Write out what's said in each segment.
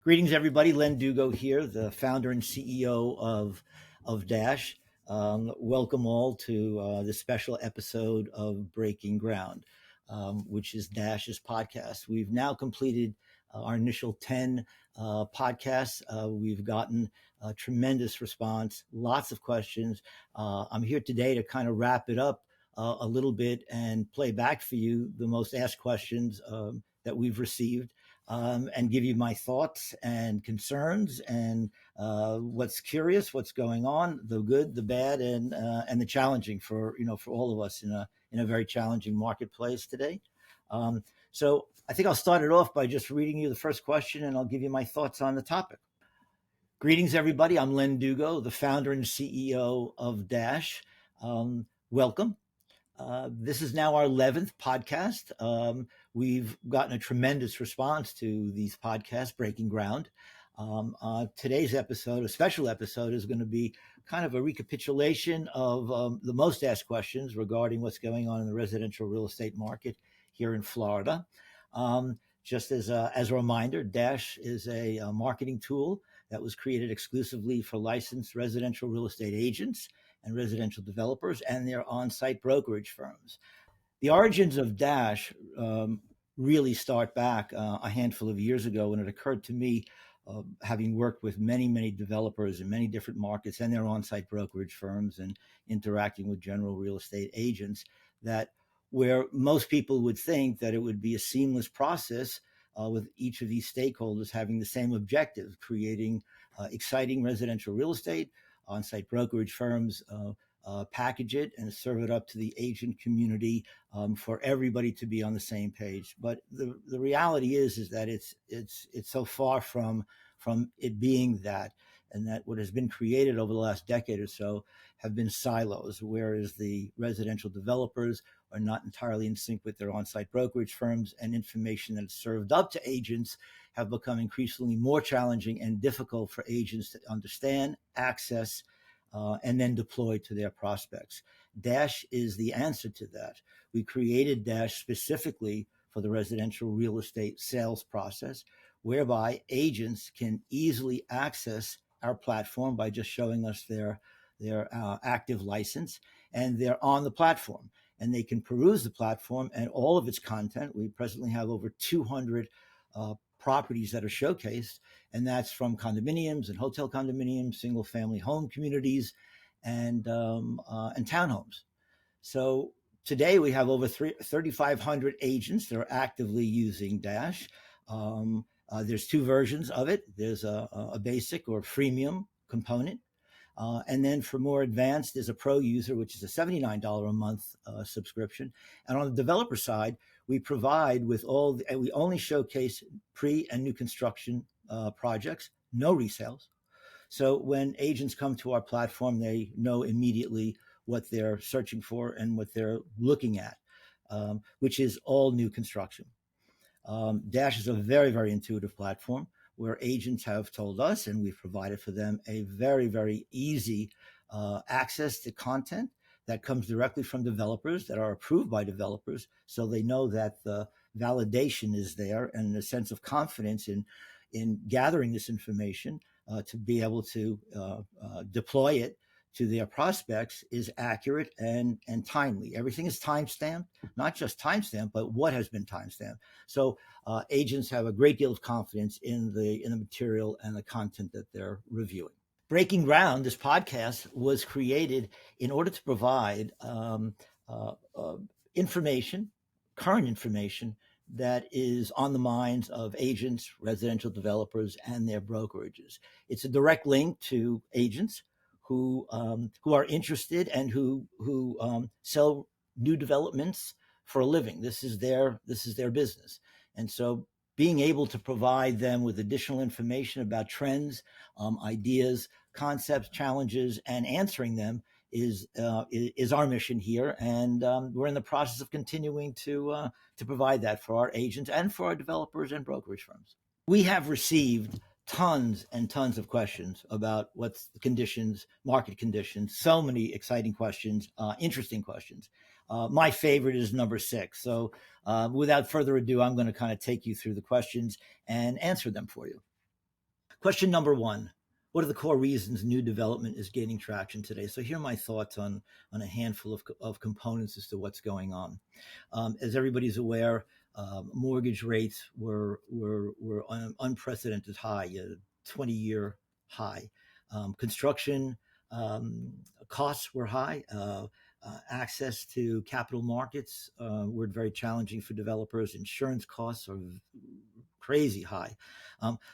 Greetings, everybody. Len Dugow here, the founder and CEO of Dash. Welcome all to this special episode of Breaking Ground, which is Dash's podcast. We've now completed our initial 10 podcasts. We've gotten a tremendous response, lots of questions. I'm here today to kind of wrap it up a little bit and play back for you the most asked questions that we've received. And give you my thoughts and concerns and what's curious, what's going on, the good, the bad, and the challenging for all of us in a very challenging marketplace today. So I think I'll start it off by just reading you the first question, and I'll give you my thoughts on the topic. Greetings, everybody. I'm Len Dugow, the founder and CEO of Dash. Welcome. This is now our 11th podcast. We've gotten a tremendous response to these podcasts, Breaking Ground. Today's episode, a special episode, is going to be kind of a recapitulation of the most asked questions regarding what's going on in the residential real estate market here in Florida. Just as a reminder, Dash is a marketing tool that was created exclusively for licensed residential real estate agents and residential developers and their on-site brokerage firms. The origins of Dash really start back a handful of years ago when it occurred to me, having worked with many developers in many different markets and their on-site brokerage firms and interacting with general real estate agents, that where most people would think that it would be a seamless process with each of these stakeholders having the same objective, creating exciting residential real estate, on-site brokerage firms package it and serve it up to the agent community for everybody to be on the same page. But the reality is that it's so far from it being that, and that what has been created over the last decade or so have been silos, whereas the residential developers are not entirely in sync with their on-site brokerage firms, and information that's served up to agents have become increasingly more challenging and difficult for agents to understand, access, and then deploy to their prospects. Dash is the answer to that. We created Dash specifically for the residential real estate sales process, whereby agents can easily access our platform by just showing us their active license, and they're on the platform. And they can peruse the platform and all of its content. We presently have over 200 properties that are showcased, and that's from condominiums and hotel condominiums, single-family home communities, and townhomes. So today we have over 3,500 agents that are actively using Dash. There's two versions of it. There's a basic or freemium component. And then for more advanced, there's a pro user, which is a $79 a month subscription. And on the developer side, we provide we only showcase pre and new construction projects, no resales. So when agents come to our platform, they know immediately what they're searching for and what they're looking at, which is all new construction. Dash is a very intuitive platform where agents have told us, and we've provided for them, a very easy access to content that comes directly from developers that are approved by developers, so they know that the validation is there and a sense of confidence in gathering this information to be able to deploy it to their prospects is accurate and timely. Everything is timestamped, not just timestamped, but what has been timestamped. So agents have a great deal of confidence in the material and the content that they're reviewing. Breaking Ground, this podcast, was created in order to provide information, current information, that is on the minds of agents, residential developers, and their brokerages. It's a direct link to agents who are interested and who sell new developments for a living. This is their business, and so being able to provide them with additional information about trends, ideas, concepts, challenges, and answering them is our mission here. And we're in the process of continuing to provide that for our agents and for our developers and brokerage firms. We have received tons and tons of questions about what's the conditions, market conditions, so many exciting questions, interesting questions. My favorite is number 6. So without further ado, I'm going to kind of take you through the questions and answer them for you. Question number one: what are the core reasons new development is gaining traction today? So here are my thoughts on a handful of components as to what's going on. As everybody's aware, mortgage rates were on unprecedented high, a 20-year high. Construction costs were high. Access to capital markets were very challenging for developers. Insurance costs are crazy high.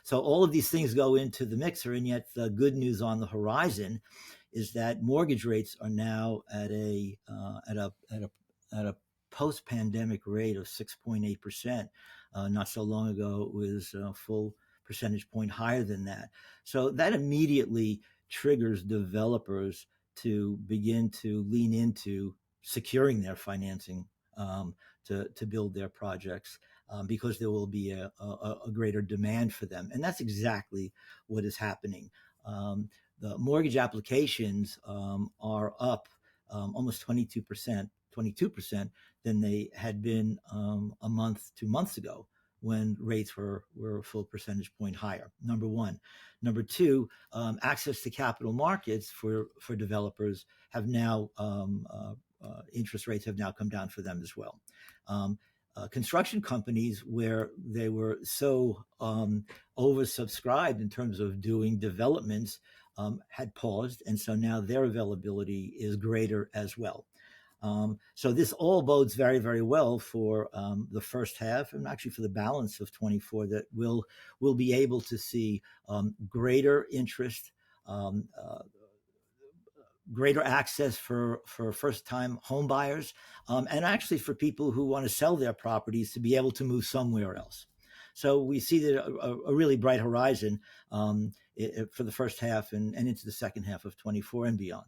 So all of these things go into the mixer, and yet the good news on the horizon is that mortgage rates are now at a post-pandemic rate of 6.8%. Not so long ago, it was a full percentage point higher than that. So that immediately triggers developers to begin to lean into securing their financing to build their projects. Because there will be a greater demand for them. And that's exactly what is happening. The mortgage applications are up almost 22% than they had been a month, 2 months ago, when rates were a full percentage point higher. Number one. Number two, access to capital markets for developers have now, interest rates have now come down for them as well. Construction companies, where they were so oversubscribed in terms of doing developments, had paused, and so now their availability is greater as well. So this all bodes very, very well for the first half, and actually for the balance of 24, that we'll be able to see greater interest, greater access for first-time home buyers, and actually for people who want to sell their properties to be able to move somewhere else. So we see that a really bright horizon for the first half and into the second half of 24 and beyond.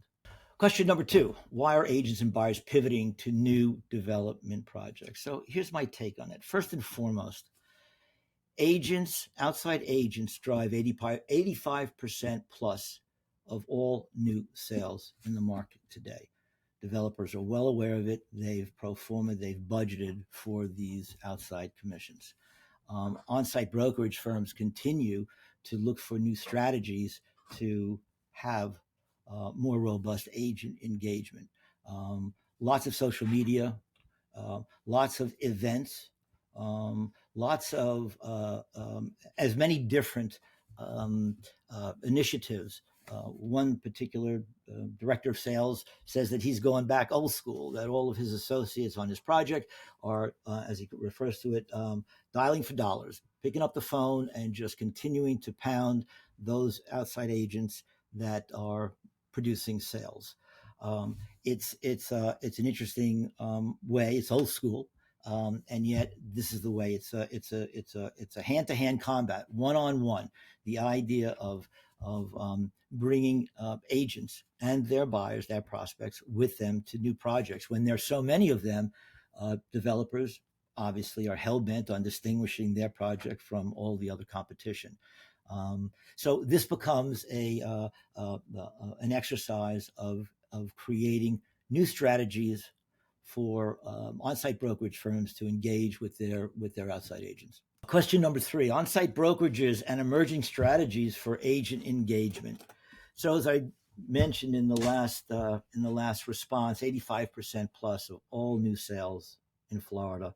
Question number two: why are agents and buyers pivoting to new development projects? So here's my take on it. First and foremost, outside agents drive 85% plus of all new sales in the market today. Developers are well aware of it. They've pro forma, they've budgeted for these outside commissions. On-site brokerage firms continue to look for new strategies to have more robust agent engagement. Lots of social media, lots of events, lots of as many different initiatives. One particular director of sales says that he's going back old school, that all of his associates on his project are, as he refers to it, dialing for dollars, picking up the phone and just continuing to pound those outside agents that are producing sales. It's an interesting way. It's old school. And yet this is the way. It's a hand-to-hand combat, one-on-one. The idea of bringing agents and their buyers, their prospects, with them to new projects. When there's so many of them, developers obviously are hell-bent on distinguishing their project from all the other competition. So this becomes an exercise of creating new strategies for on-site brokerage firms to engage with their outside agents. Question number three: on-site brokerages and emerging strategies for agent engagement. So as I mentioned in the last response, 85% plus of all new sales in Florida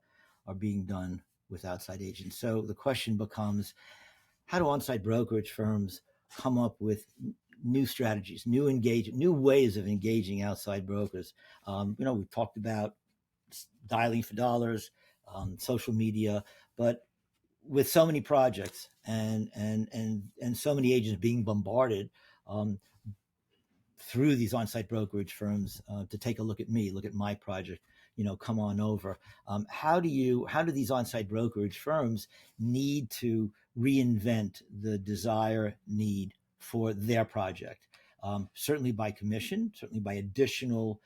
are being done with outside agents. So the question becomes, how do on-site brokerage firms come up with new strategies, new ways of engaging outside brokers? We've talked about dialing for dollars, social media, but with so many projects and so many agents being bombarded through these on-site brokerage firms to take a look at my project, come on over. How do these on-site brokerage firms need to reinvent the need for their project? Certainly by commission, certainly by additional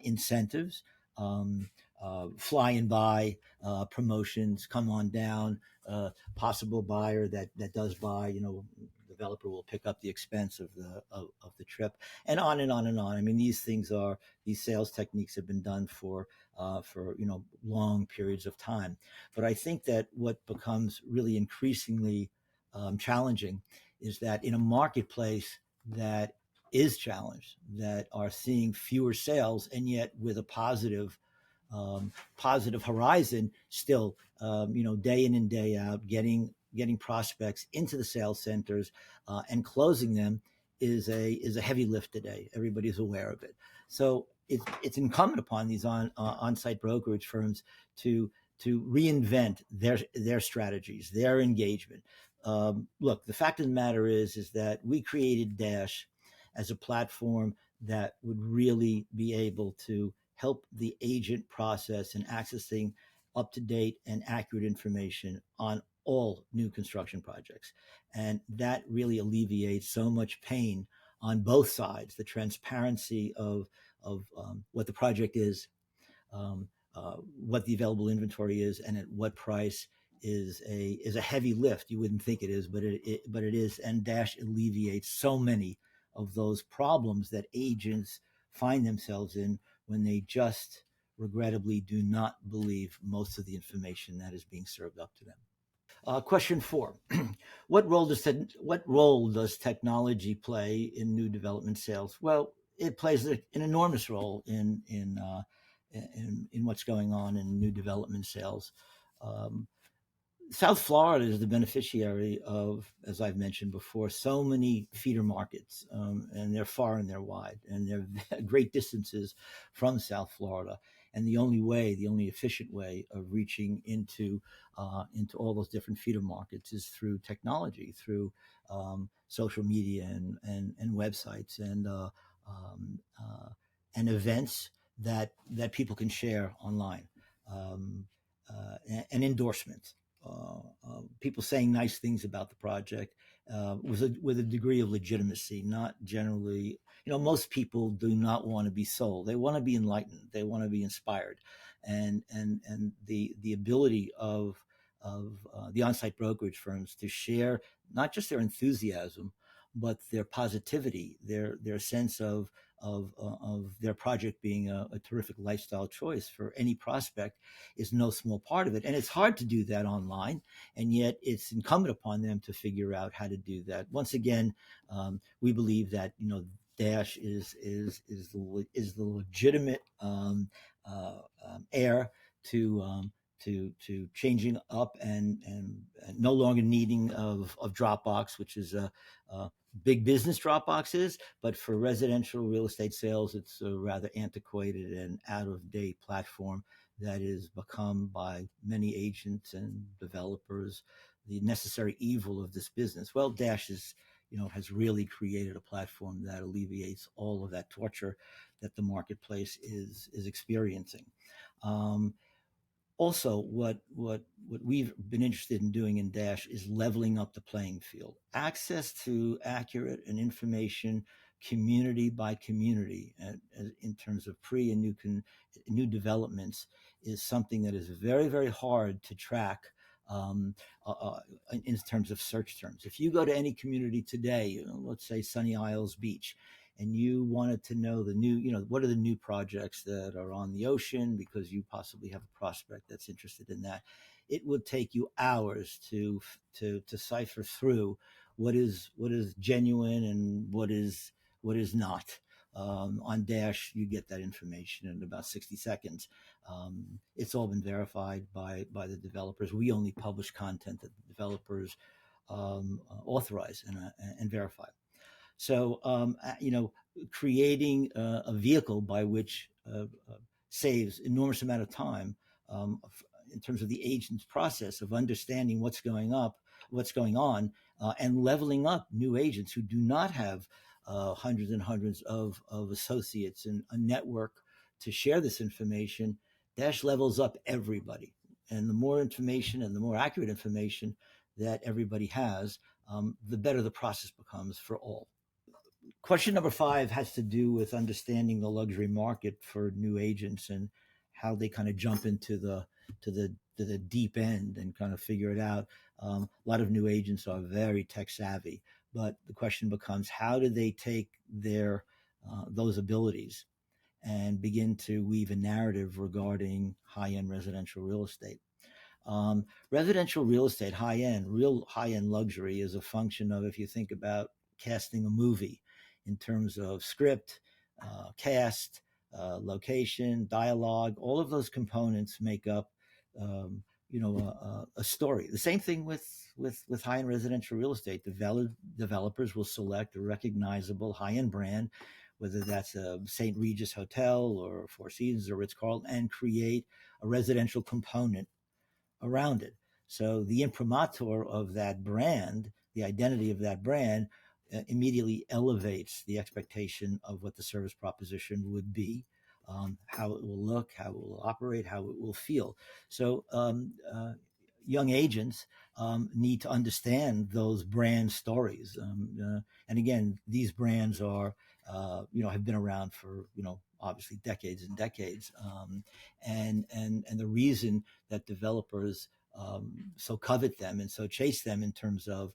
incentives, fly and buy promotions, come on down, possible buyer that does buy, developer will pick up the expense of the trip, and on and on and on. I mean, these sales techniques have been done for long periods of time. But I think that what becomes really increasingly challenging is that in a marketplace that is challenged, that are seeing fewer sales, and yet with a positive horizon, still, day in and day out, getting prospects into the sales centers and closing them is a heavy lift today. Everybody's aware of it. So it's incumbent upon these on-site brokerage firms to reinvent their strategies, their engagement. Look, the fact of the matter is that we created Dash as a platform that would really be able to help the agent process in accessing up-to-date and accurate information on all new construction projects. And that really alleviates so much pain on both sides, the transparency of what the project is, um, what the available inventory is, and at what price is a heavy lift. You wouldn't think it is, but it is. And Dash alleviates so many of those problems that agents find themselves in when they just regrettably do not believe most of the information that is being served up to them. Question 4: what role does technology play in new development sales? Well, it plays an enormous role in what's going on in new development sales. Um, South Florida is the beneficiary of, as I've mentioned before, so many feeder markets, and they're far and they're wide, and they're great distances from South Florida. And the only efficient way of reaching into all those different feeder markets is through technology, through social media and websites um, uh, and events that people can share online, um, and endorsements. People saying nice things about the project with a degree of legitimacy, not generally. Most people do not want to be sold. They want to be enlightened. They want to be inspired, and the ability of the on-site brokerage firms to share not just their enthusiasm, but their positivity, their sense of their project being a terrific lifestyle choice for any prospect is no small part of it. And it's hard to do that online, and yet it's incumbent upon them to figure out how to do that. Once again, we believe that Dash is the legitimate heir to changing up and no longer needing of Dropbox, which is a big business Dropbox is, but for residential real estate sales, it's a rather antiquated and out of date platform that is become by many agents and developers the necessary evil of this business. Well, Dash has really created a platform that alleviates all of that torture that the marketplace is experiencing. Also, what we've been interested in doing in Dash is leveling up the playing field. Access to accurate and information, community by community, in terms of pre and new developments, is something that is very, very hard to track. Um, in terms of search terms, if you go to any community today, let's say Sunny Isles Beach, and you wanted to know what are the new projects that are on the ocean because you possibly have a prospect that's interested in that, it would take you hours to cipher through what is genuine and what is not. On Dash, you get that information in about 60 seconds. It's all been verified by the developers. We only publish content that the developers authorize and verify. So, creating a vehicle by which saves enormous amount of time in terms of the agent's process of understanding what's going on, and leveling up new agents who do not have hundreds and hundreds of associates and a network to share this information. Dash levels up everybody. And the more information and the more accurate information that everybody has, the better the process becomes for all. Question number 5 has to do with understanding the luxury market for new agents and how they kind of jump into the deep end and kind of figure it out. A lot of new agents are very tech savvy, but the question becomes, how do they take their those abilities and begin to weave a narrative regarding high-end residential real estate? Residential real estate, real high end luxury, is a function of, if you think about casting a movie in terms of script, cast, location, dialogue, all of those components make up, a story. The same thing with high end residential real estate. Developers will select a recognizable high end brand, whether that's a St. Regis Hotel or Four Seasons or Ritz Carlton, and create a residential component around it. So the imprimatur of that brand, the identity of that brand, immediately elevates the expectation of what the service proposition would be, how it will look, how it will operate, how it will feel. So young agents need to understand those brand stories. And again, these brands are, have been around for, obviously decades and decades. And the reason that developers so covet them and so chase them in terms of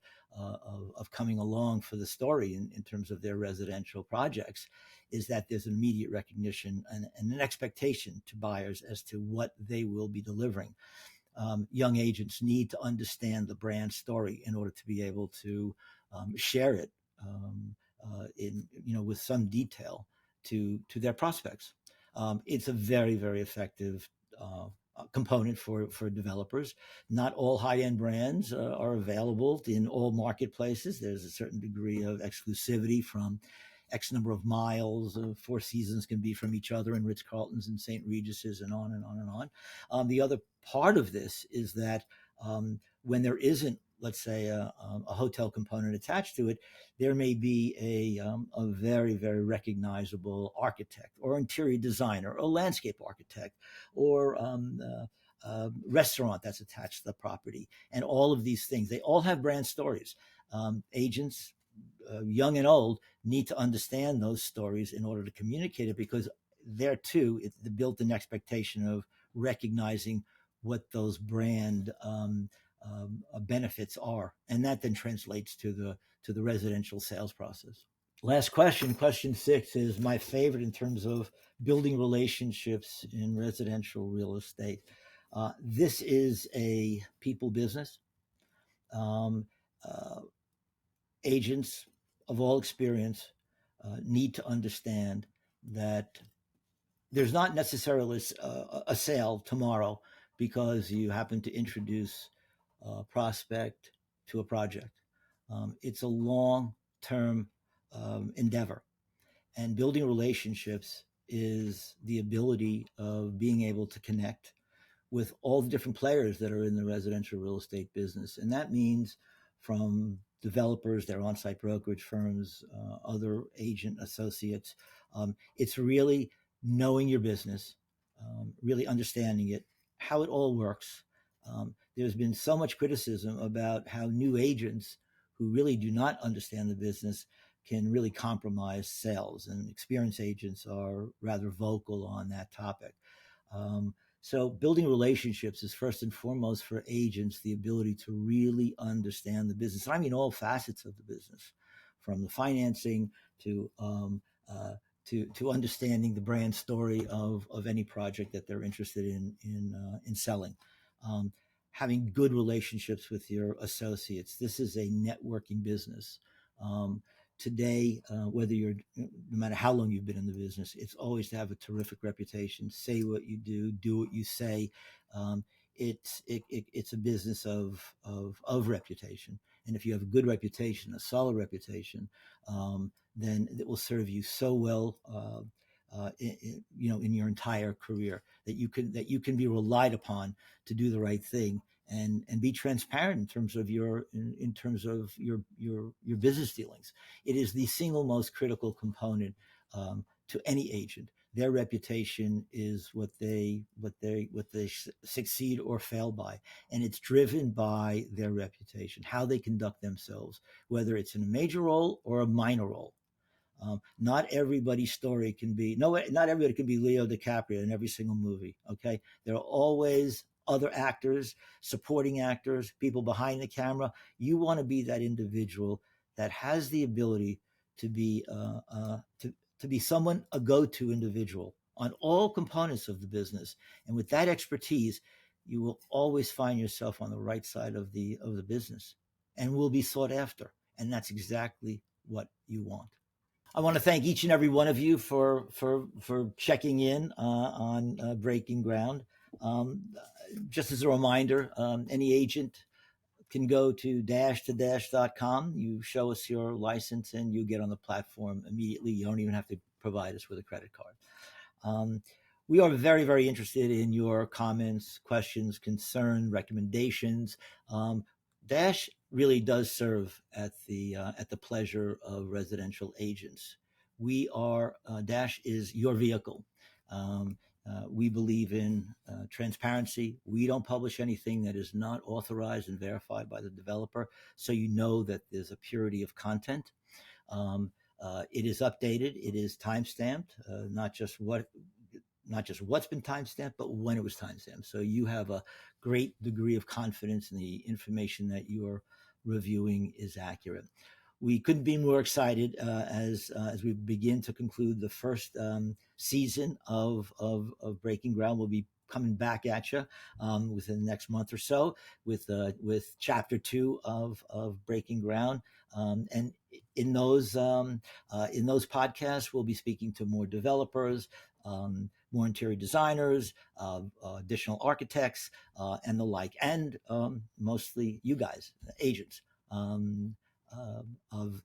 coming along for the story in terms of their residential projects is that there's an immediate recognition and an expectation to buyers as to what they will be delivering. Young agents need to understand the brand story in order to be able to share it with some detail to their prospects. It's a very, very effective component for developers. Not all high-end brands are available in all marketplaces. There's a certain degree of exclusivity from X number of miles. Four Seasons can be from each other, and Ritz Carltons and St. Regis's, and on and on and on. The other part of this is that when there isn't, let's say, a hotel component attached to it, there may be a very, very recognizable architect or interior designer or landscape architect or restaurant that's attached to the property. And all of these things, they all have brand stories. Agents, young and old, need to understand those stories in order to communicate it, because there too, it's the built-in expectation of recognizing what those brand benefits are, and that then translates to the residential sales process. Last question 6, is my favorite in terms of building relationships in residential real estate. This is a people business. Agents of all experience need to understand that there's not necessarily a sale tomorrow because you happen to introduce a prospect to a project. It's a long-term endeavor, and building relationships is the ability of being able to connect with all the different players that are in the residential real estate business. And that means from developers, their on-site brokerage firms, other agent associates. It's really knowing your business, really understanding it, how it all works. There's been so much criticism about how new agents who really do not understand the business can really compromise sales, and experienced agents are rather vocal on that topic. So building relationships is first and foremost for agents the ability to really understand the business. And I mean all facets of the business, from the financing to understanding the brand story of any project that they're interested in selling. Having good relationships with your associates. This is a networking business. Today, whether no matter how long you've been in the business, it's always to have a terrific reputation. Say what you do what you say. It's a business of reputation. And if you have a good reputation, a solid reputation, then it will serve you so well, in your entire career, that you can be relied upon to do the right thing and be transparent in terms of your business dealings. It is the single most critical component to any agent. Their reputation is what they succeed or fail by, and it's driven by their reputation, how they conduct themselves, whether it's in a major role or a minor role. Not everybody's story can be not everybody can be Leo DiCaprio in every single movie. Okay, there are always other actors, supporting actors, people behind the camera. You want to be that individual that has the ability to be someone, a go-to individual on all components of the business, and with that expertise, you will always find yourself on the right side of the business, and will be sought after. And that's exactly what you want. I want to thank each and every one of you for checking in on Breaking Ground. Um, just as a reminder, any agent can go to dash-to-dash.com. You show us your license and you get on the platform immediately. You don't even have to provide us with a credit card. We are very, very interested in your comments, questions, concern, recommendations. Dash really does serve at the pleasure of residential agents. We are Dash is your vehicle. We believe in transparency. We don't publish anything that is not authorized and verified by the developer, so you know that there's a purity of content. It is updated. It is timestamped, not just what's been timestamped, but when it was timestamped. So you have a great degree of confidence in the information that you are reviewing is accurate. We couldn't be more excited as we begin to conclude the first season of Breaking Ground. We'll be coming back at you within the next month or so with chapter 2 of Breaking Ground, and in those podcasts, we'll be speaking to more developers, more interior designers, additional architects, and the like, and mostly you guys, agents, of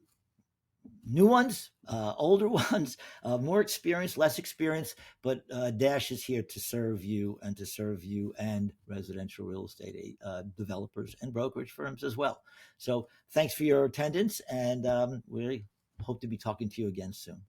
new ones, older ones, more experienced, less experienced, but Dash is here to serve you and residential real estate developers and brokerage firms as well. So thanks for your attendance, and we hope to be talking to you again soon.